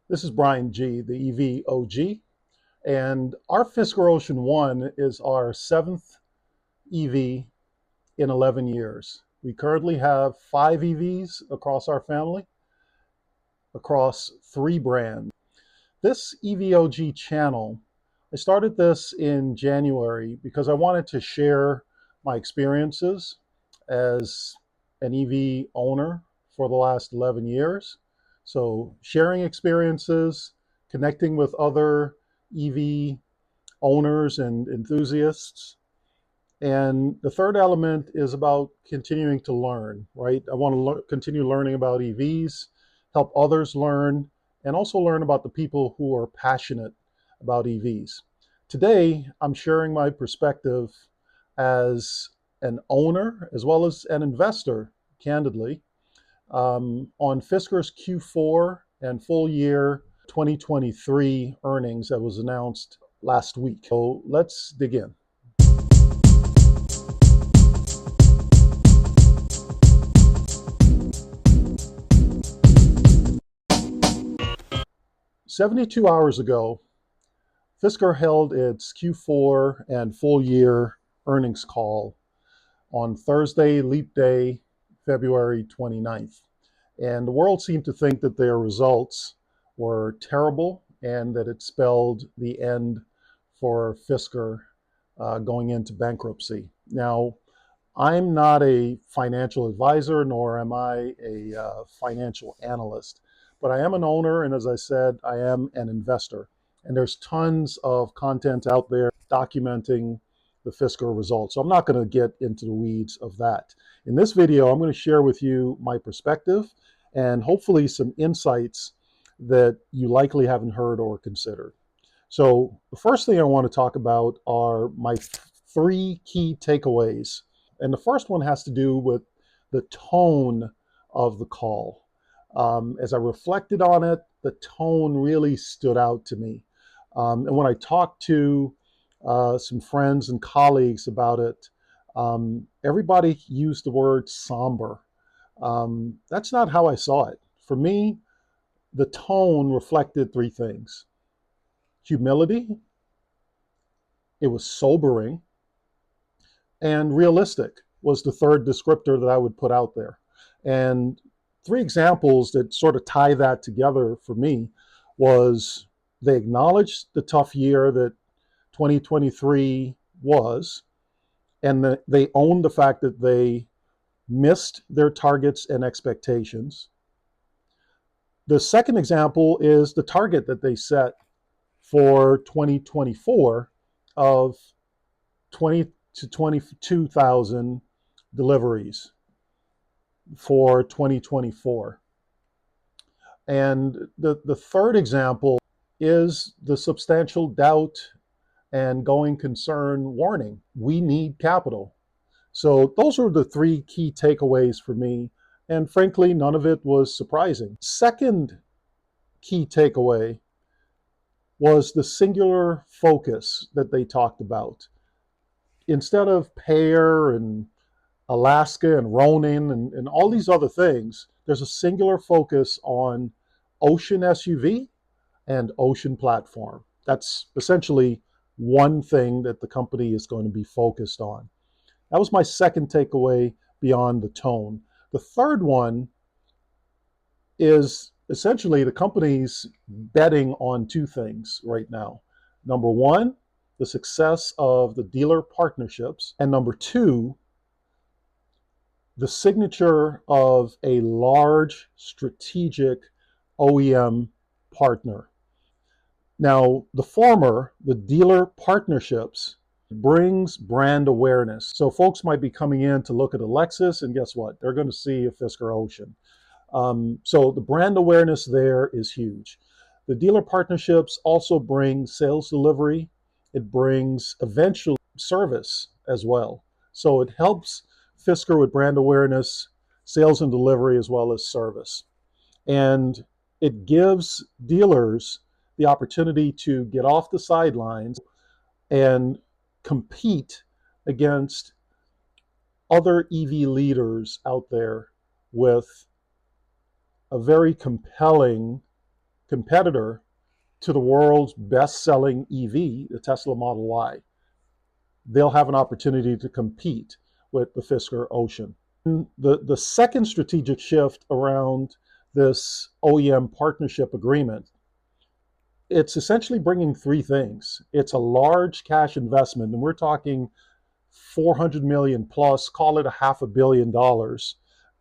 This is Brian G, the EV OG, and our Fisker Ocean One is our seventh EV in 11 years. We currently have 5 EVs across our family, across 3 brands. This EVOG channel, I started this in January because I wanted to share my experiences as an EV owner for the last 11 years. So sharing experiences, connecting with other EV owners and enthusiasts. And the third element is about continuing to learn, right? I want to continue learning about EVs, help others learn, and also learn about the people who are passionate about EVs. Today, I'm sharing my perspective as an owner as well as an investor, candidly, on Fisker's Q4 and full year 2023 earnings that was announced last week. So let's dig in. 72 hours ago, Fisker held its Q4 and full year earnings call on Thursday, Leap Day, February 29th. And the world seemed to think that their results were terrible and that it spelled the end for Fisker going into bankruptcy. Now, I'm not a financial advisor, nor am I a financial analyst, but I am an owner, and as I said, I am an investor. And there's tons of content out there documenting the Fisker results. So I'm not going to get into the weeds of that. In this video, I'm going to share with you my perspective and hopefully some insights that you likely haven't heard or considered. So the first thing I want to talk about are my 3 key takeaways. And the first one has to do with the tone of the call. As I reflected on it, the tone really stood out to me. And when I talked to some friends and colleagues about it, everybody used the word somber. That's not how I saw it. For me, the tone reflected 3 things. Humility, it was sobering, and realistic was the third descriptor that I would put out there. And 3 examples that sort of tie that together for me was they acknowledged the tough year that 2023 was, and that they owned the fact that they missed their targets and expectations. The second example is the target that they set for 2024 of 20 to 22,000 deliveries for 2024. And the third example is the substantial doubt and going concern warning. We need capital. So those are the 3 key takeaways for me. And frankly, none of it was surprising. Second key takeaway was the singular focus that they talked about. Instead of Pear and Alaska and Ronin and all these other things, there's a singular focus on ocean SUV and ocean platform. That's essentially one thing that the company is going to be focused on. That was my second takeaway beyond the tone. The third one is essentially the company's betting on 2 things right now. Number one, the success of the dealer partnerships, and number 2, the signature of a large strategic OEM partner. Now, the former, the dealer partnerships, brings brand awareness. So folks might be coming in to look at a Lexus, and guess what? They're going to see a Fisker Ocean. So the brand awareness there is huge. The dealer partnerships also bring sales delivery. It brings eventually service as well. So it helps Fisker with brand awareness, sales and delivery, as well as service. And it gives dealers the opportunity to get off the sidelines and compete against other EV leaders out there with a very compelling competitor to the world's best-selling EV, the Tesla Model Y. They'll have an opportunity to compete with the Fisker Ocean. The second strategic shift around this OEM partnership agreement, it's essentially bringing three things. It's a large cash investment, and we're talking 400 million plus, call it $500 million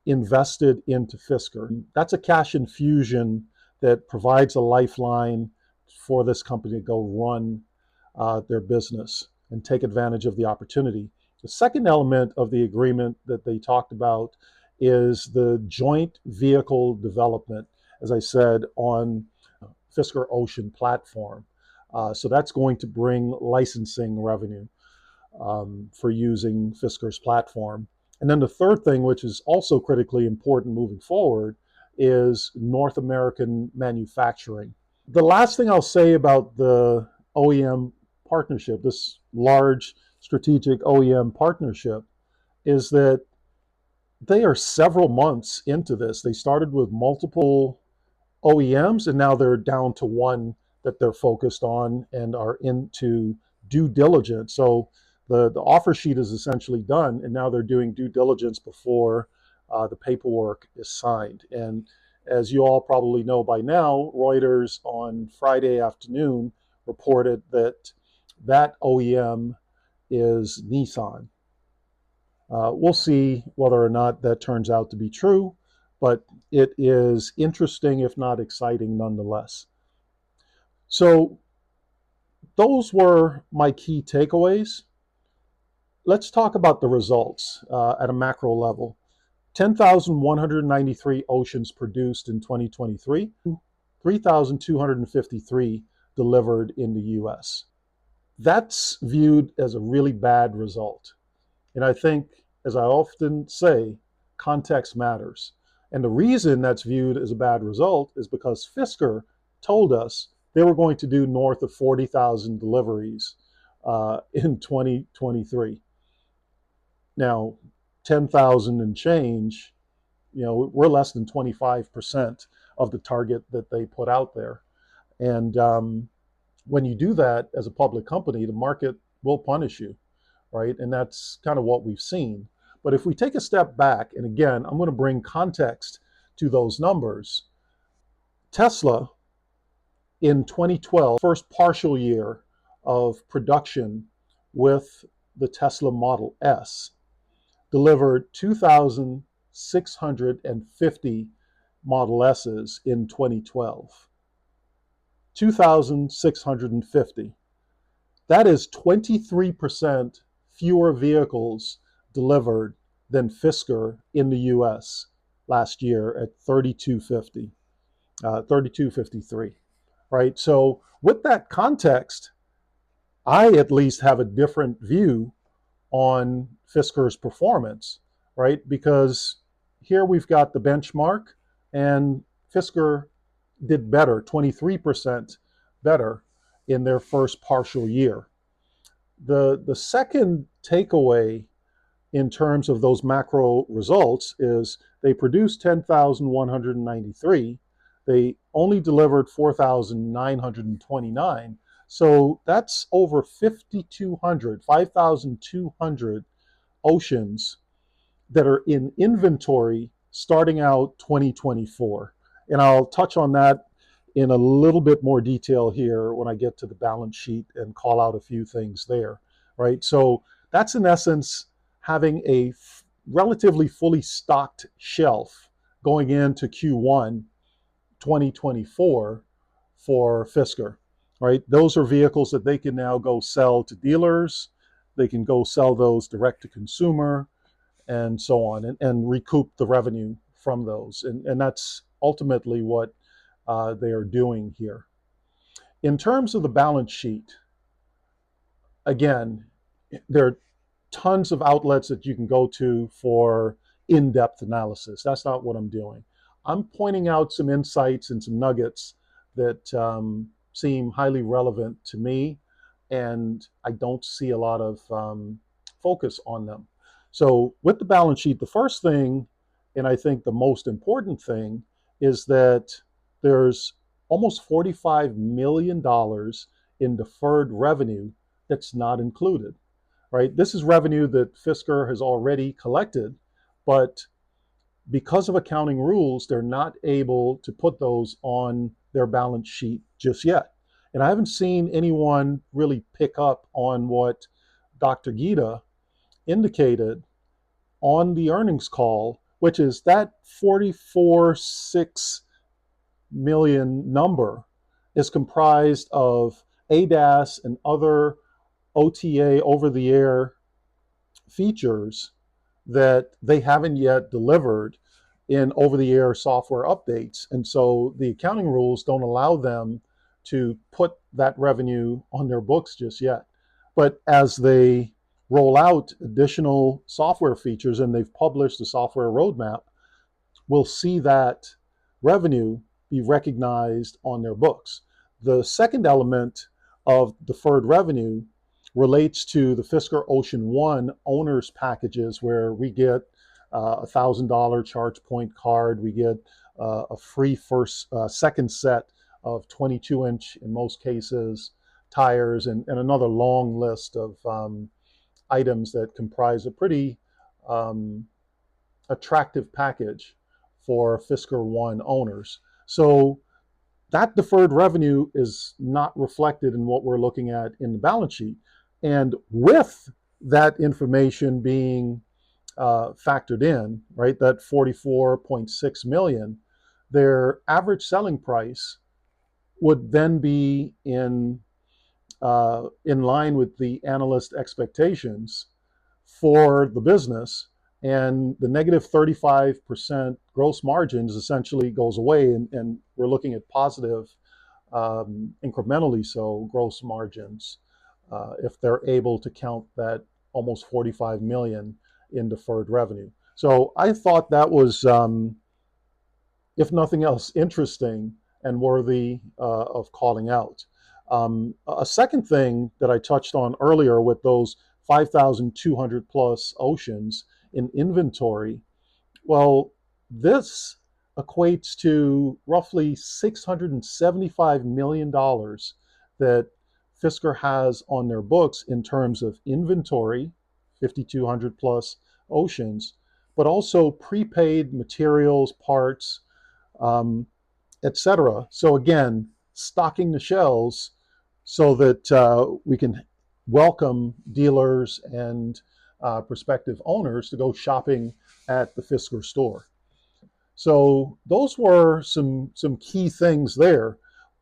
invested into Fisker. That's a cash infusion that provides a lifeline for this company to go run their business and take advantage of the opportunity. The second element of the agreement that they talked about is the joint vehicle development, as I said, on Fisker Ocean platform. So that's going to bring licensing revenue for using Fisker's platform. And then the third thing, which is also critically important moving forward, is North American manufacturing. The last thing I'll say about the OEM partnership, this large strategic OEM partnership, is that they are several months into this. They started with multiple OEMs, and now they're down to one that they're focused on and are into due diligence. So the offer sheet is essentially done, and now they're doing due diligence before the paperwork is signed. And as you all probably know by now, Reuters on Friday afternoon reported that that OEM is Nissan. We'll see whether or not that turns out to be true, but it is interesting, if not exciting, nonetheless. So those were my key takeaways. Let's talk about the results at a macro level. 10,193 Oceans produced in 2023, 3,253 delivered in the US. That's viewed as a really bad result. And I think, as I often say, context matters. And the reason that's viewed as a bad result is because Fisker told us they were going to do north of 40,000 deliveries in 2023. Now, 10,000 and change, we're less than 25% of the target that they put out there. And when you do that as a public company, the market will punish you, right? And that's kind of what we've seen. But if we take a step back, and again, I'm going to bring context to those numbers. Tesla in 2012, first partial year of production with the Tesla Model S, delivered 2,650 Model S's in 2012. 2,650. That is 23% fewer vehicles delivered than Fisker in the US last year at 3,253, right? So with that context, I at least have a different view on Fisker's performance, right? Because here we've got the benchmark, and Fisker did better, 23% better in their first partial year. The second takeaway in terms of those macro results is they produced 10,193. They only delivered 4,929. So that's over 5,200 Oceans that are in inventory starting out 2024. And I'll touch on that in a little bit more detail here when I get to the balance sheet and call out a few things there, right? So that's in essence having a relatively fully stocked shelf going into Q1 2024 for Fisker, right? Those are vehicles that they can now go sell to dealers. They can go sell those direct to consumer and so on, and recoup the revenue from those. And that's ultimately what they are doing here. In terms of the balance sheet, again, there are tons of outlets that you can go to for in-depth analysis. That's not what I'm doing. I'm pointing out some insights and some nuggets that seem highly relevant to me, and I don't see a lot of focus on them. So with the balance sheet, the first thing, and I think the most important thing, is that there's almost $45 million in deferred revenue that's not included, right? This is revenue that Fisker has already collected, but because of accounting rules, they're not able to put those on their balance sheet just yet. And I haven't seen anyone really pick up on what Dr. Gita indicated on the earnings call, which is that 44.6 million number is comprised of ADAS and other OTA over the air features that they haven't yet delivered in over the air software updates. And so the accounting rules don't allow them to put that revenue on their books just yet. But as they roll out additional software features and they've published the software roadmap, we'll see that revenue be recognized on their books. The second element of deferred revenue relates to the Fisker Ocean One owners packages, where we get a $1,000 charge point card, we get a free second set of 22-inch, in most cases, tires, and another long list of items that comprise a pretty attractive package for Fisker One owners. So that deferred revenue is not reflected in what we're looking at in the balance sheet. And with that information being factored in, right, that 44.6 million, their average selling price would then be in line with the analyst expectations for the business, and the negative 35% gross margins essentially goes away, and we're looking at positive, incrementally so, gross margins if they're able to count that almost 45 million in deferred revenue. So I thought that was, if nothing else, interesting and worthy of calling out. A second thing that I touched on earlier with those 5,200 plus oceans in inventory, well, this equates to roughly $675 million that Fisker has on their books in terms of inventory, 5,200 plus oceans, but also prepaid materials, parts, etc. So again, stocking the shelves so that we can welcome dealers and prospective owners to go shopping at the Fisker store. So those were some key things there.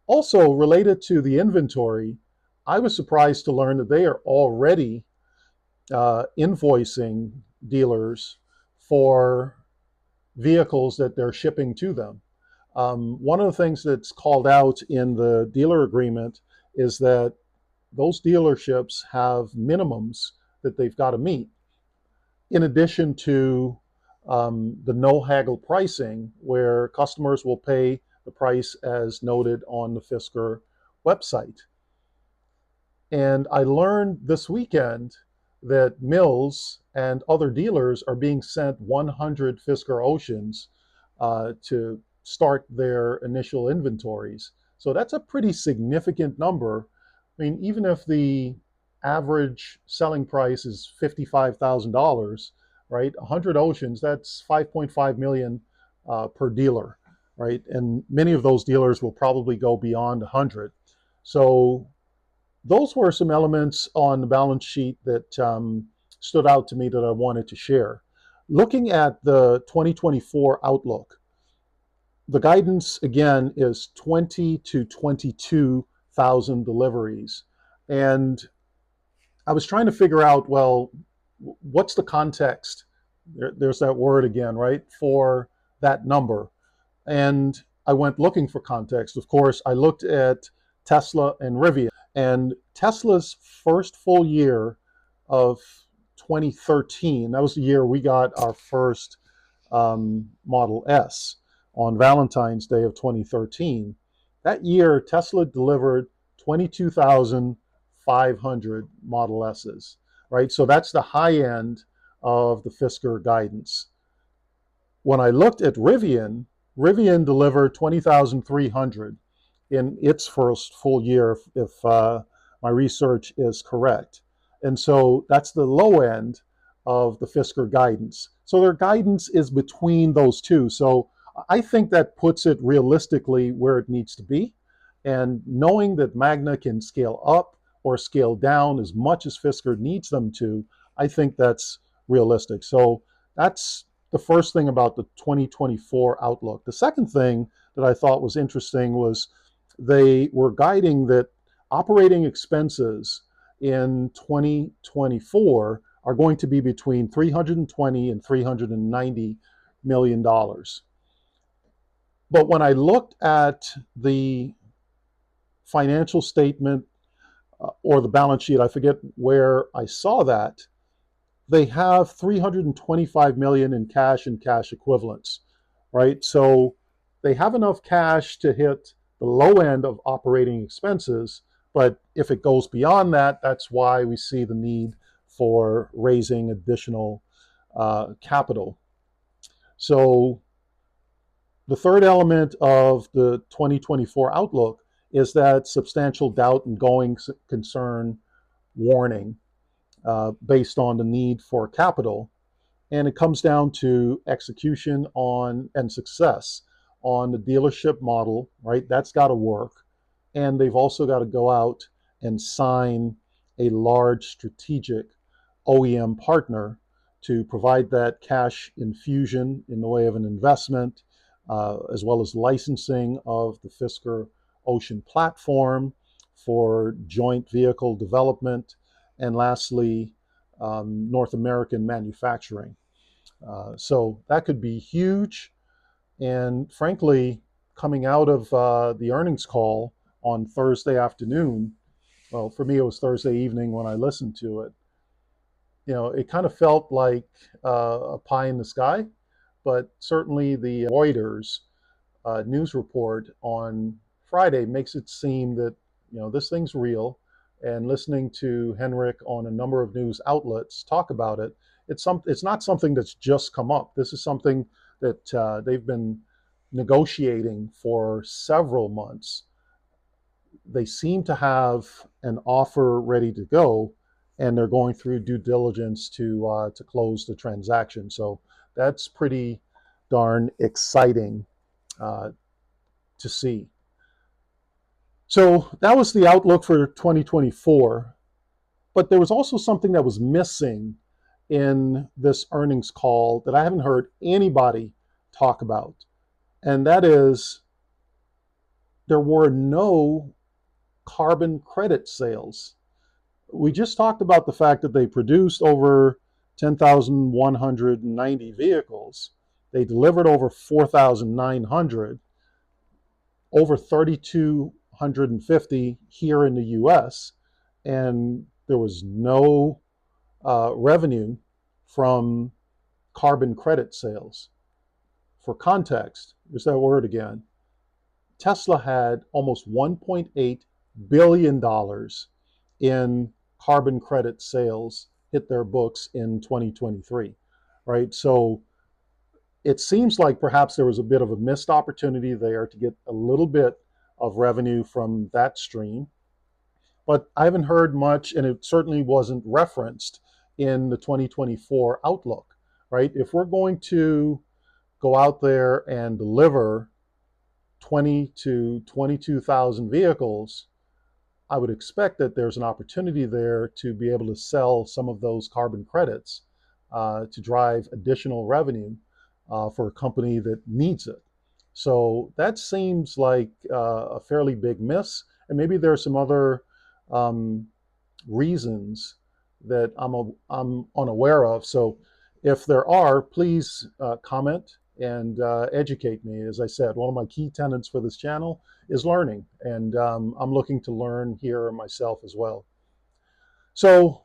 Also related to the inventory, I was surprised to learn that they are already invoicing dealers for vehicles that they're shipping to them. One of the things that's called out in the dealer agreement is that those dealerships have minimums that they've got to meet, in addition to the no haggle pricing, where customers will pay the price as noted on the Fisker website. And I learned this weekend that Mills and other dealers are being sent 100 Fisker Oceans to start their initial inventories. So that's a pretty significant number. I mean, even if the average selling price is $55,000, right? 100 Oceans, that's 5.5 million per dealer, right? And many of those dealers will probably go beyond 100. So those were some elements on the balance sheet that stood out to me that I wanted to share. Looking at the 2024 outlook, the guidance again is 20 to 22,000 deliveries. And I was trying to figure out, well, what's the context? There's that word again, right? For that number. And I went looking for context. Of course, I looked at Tesla and Rivian. And Tesla's first full year of 2013, that was the year we got our first Model S on Valentine's Day of 2013. That year, Tesla delivered 22,500 Model S's, right? So that's the high end of the Fisker guidance. When I looked at Rivian, Rivian delivered 20,300. in its first full year, if my research is correct. And so that's the low end of the Fisker guidance. So their guidance is between those two. So I think that puts it realistically where it needs to be. And knowing that Magna can scale up or scale down as much as Fisker needs them to, I think that's realistic. So that's the first thing about the 2024 outlook. The second thing that I thought was interesting was they were guiding that operating expenses in 2024 are going to be between 320 and 390 million dollars. But when I looked at the financial statement or the balance sheet, I forget where I saw that, they have 325 million in cash and cash equivalents, right? So they have enough cash to hit the low end of operating expenses, but if it goes beyond that, that's why we see the need for raising additional capital. So the third element of the 2024 outlook is that substantial doubt and going concern warning based on the need for capital. And it comes down to execution on and success on the dealership model, right? That's got to work. And they've also got to go out and sign a large strategic OEM partner to provide that cash infusion in the way of an investment, as well as licensing of the Fisker Ocean platform for joint vehicle development, and lastly, North American manufacturing. So that could be huge. And frankly, coming out of the earnings call on Thursday afternoon, well, for me, it was Thursday evening when I listened to it. It kind of felt like a pie in the sky, but certainly the Reuters news report on Friday makes it seem that this thing's real. And listening to Henrik on a number of news outlets talk about it, it's not something that's just come up. This is something that they've been negotiating for several months. They seem to have an offer ready to go, and they're going through due diligence to close the transaction. So that's pretty darn exciting to see. So that was the outlook for 2024. But there was also something that was missing in this earnings call that I haven't heard anybody talk about. And that is there were no carbon credit sales. We just talked about the fact that they produced over 10,190 vehicles. They delivered over 4,900, over 3,250 here in the US, and there was no revenue from carbon credit sales. For context, there's that word again. Tesla had almost $1.8 billion in carbon credit sales hit their books in 2023, right? So it seems like perhaps there was a bit of a missed opportunity there to get a little bit of revenue from that stream. But I haven't heard much, and it certainly wasn't referenced in the 2024 outlook, right? If we're going to go out there and deliver 20 to 22,000 vehicles, I would expect that there's an opportunity there to be able to sell some of those carbon credits to drive additional revenue for a company that needs it. So that seems like a fairly big miss, and maybe there are some other reasons that I'm unaware of. So if there are, please comment and educate me. As I said, one of my key tenets for this channel is learning, and I'm looking to learn here myself as well. So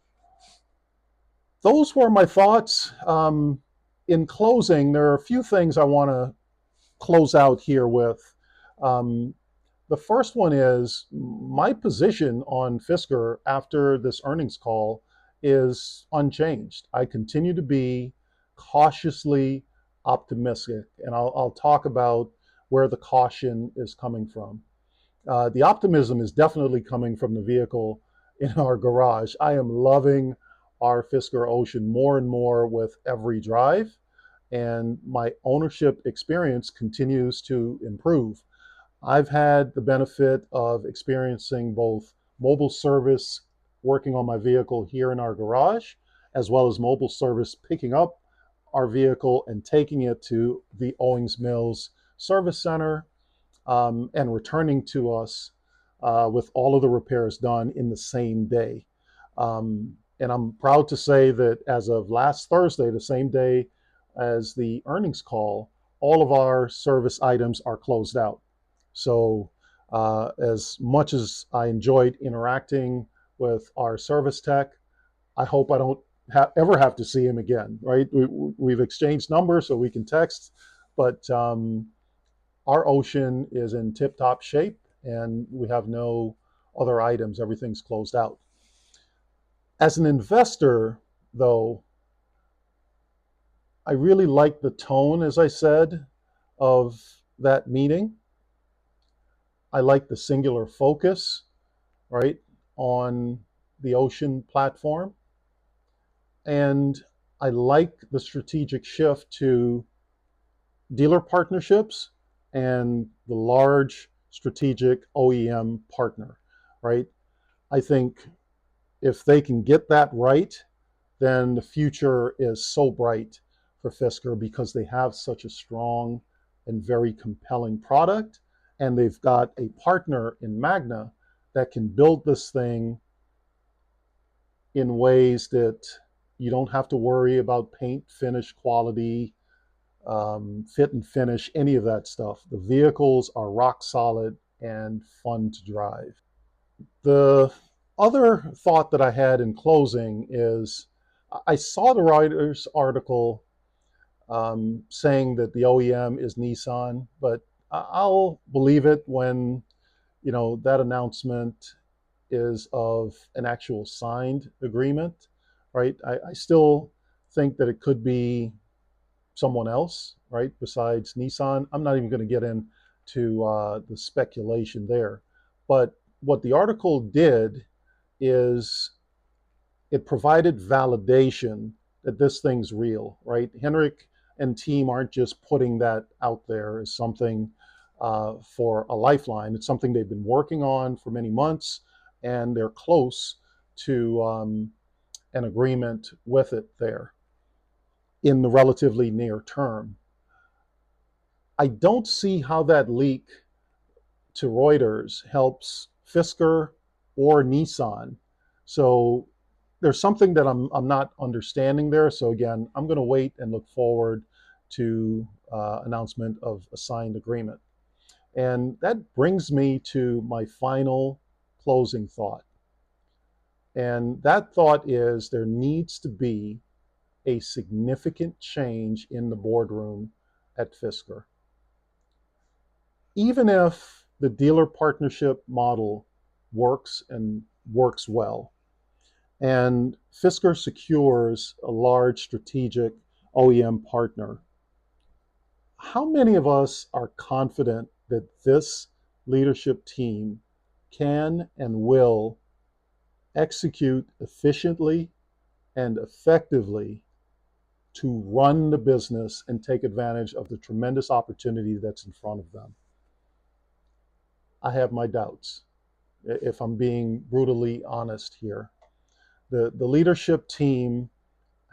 those were my thoughts. In closing, there are a few things I want to close out here with. The first one is my position on Fisker after this earnings call is unchanged. I continue to be cautiously optimistic, and I'll talk about where the caution is coming from. The optimism is definitely coming from the vehicle in our garage. I am loving our Fisker Ocean more and more with every drive, and my ownership experience continues to improve. I've had the benefit of experiencing both mobile service working on my vehicle here in our garage, as well as mobile service picking up our vehicle and taking it to the Owings Mills Service Center, and returning to us with all of the repairs done in the same day. And I'm proud to say that as of last Thursday, the same day as the earnings call, all of our service items are closed out. So, as much as I enjoyed interacting with our service tech, I hope I don't ever have to see him again, right? We've exchanged numbers so we can text, but our ocean is in tip-top shape and we have no other items. Everything's closed out. As an investor, though, I really like the tone, as I said, of that meeting. I like the singular focus, right, on the ocean platform. And I like the strategic shift to dealer partnerships and the large strategic OEM partner, right? I think if they can get that right, then the future is so bright for Fisker because they have such a strong and very compelling product. And they've got a partner in Magna that can build this thing in ways that you don't have to worry about paint, finish, quality, fit and finish, any of that stuff. The vehicles are rock solid and fun to drive. The other thought that I had in closing is I saw the writer's article saying that the OEM is Nissan, but I'll believe it when that announcement is of an actual signed agreement, right? I still think that it could be someone else, right, besides Nissan. I'm not even going to get into the speculation there. But what the article did is it provided validation that this thing's real, right? Henrik and team aren't just putting that out there as something for a lifeline. It's something they've been working on for many months, and they're close to an agreement with it there in the relatively near term. I don't see how that leak to Reuters helps Fisker or Nissan. So there's something that I'm not understanding there. So again, I'm going to wait and look forward to announcement of a signed agreement. And that brings me to my final closing thought. And that thought is there needs to be a significant change in the boardroom at Fisker. Even if the dealer partnership model works and works well, and Fisker secures a large strategic OEM partner, how many of us are confident that this leadership team can and will execute efficiently and effectively to run the business and take advantage of the tremendous opportunity that's in front of them? I have my doubts, if I'm being brutally honest here. The leadership team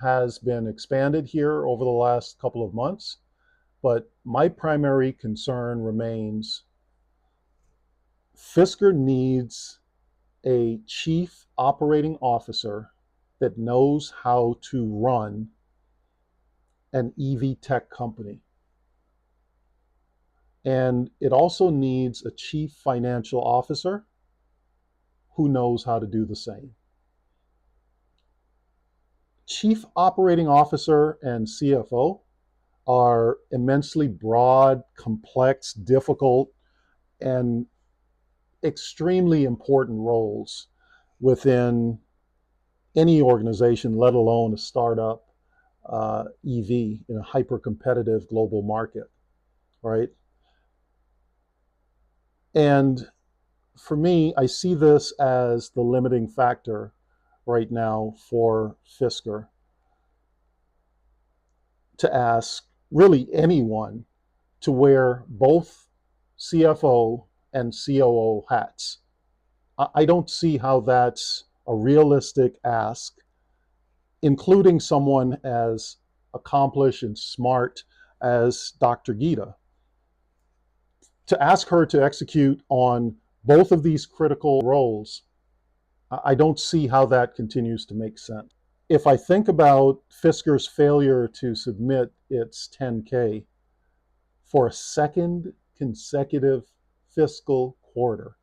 has been expanded here over the last couple of months, but my primary concern remains Fisker needs a chief operating officer that knows how to run an EV tech company. And it also needs a chief financial officer who knows how to do the same. Chief operating officer and CFO are immensely broad, complex, difficult, and extremely important roles within any organization, let alone a startup EV in a hyper-competitive global market, right? And for me, I see this as the limiting factor right now for Fisker to ask really anyone to wear both CFO and COO hats. I don't see how that's a realistic ask, including someone as accomplished and smart as Dr. Gita. To ask her to execute on both of these critical roles, I don't see how that continues to make sense. If I think about Fisker's failure to submit its 10K for a second consecutive fiscal quarter,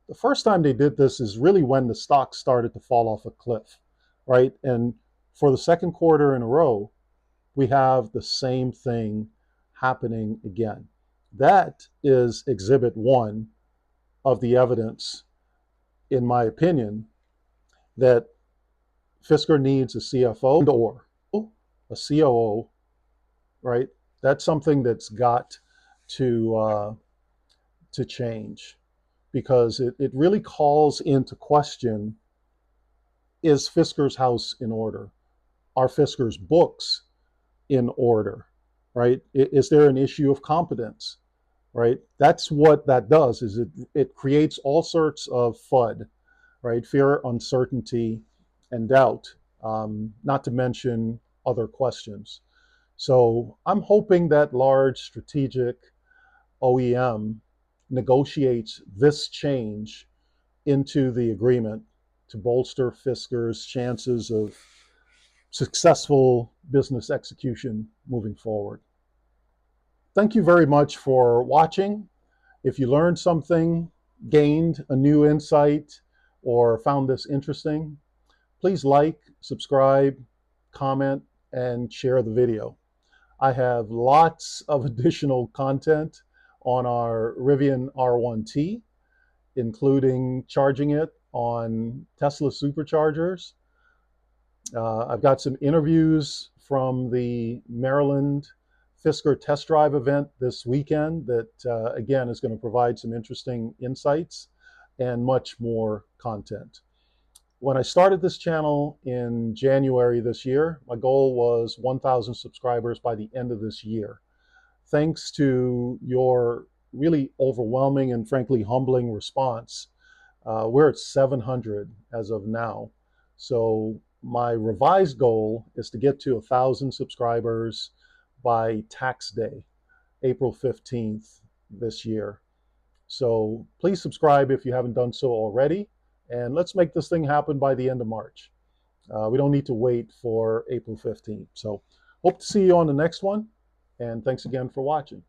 the first time they did this is really when the stock started to fall off a cliff, right? And for the second quarter in a row, we have the same thing happening again. That is exhibit one of the evidence, in my opinion, that Fisker needs a CFO or a COO, right? That's something that's got to change, because it really calls into question: is Fisker's house in order? Are Fisker's books in order? Right? Is there an issue of competence? Right? That's what that does. Is it creates all sorts of FUD, right? Fear, uncertainty, and doubt. Not to mention other questions. So I'm hoping that large strategic OEM negotiates this change into the agreement to bolster Fisker's chances of successful business execution moving forward. Thank you very much for watching. If you learned something, gained a new insight, or found this interesting, please like, subscribe, comment, and share the video. I have lots of additional content on our Rivian R1T, including charging it on Tesla superchargers. I've got some interviews from the Maryland Fisker test drive event this weekend that, again, is going to provide some interesting insights and much more content. When I started this channel in January this year, my goal was 1,000 subscribers by the end of this year. Thanks to your really overwhelming and frankly humbling response, we're at 700 as of now. So my revised goal is to get to 1,000 subscribers by tax day, April 15th this year. So please subscribe if you haven't done so already, and let's make this thing happen by the end of March. We don't need to wait for April 15th. So hope to see you on the next one, and thanks again for watching.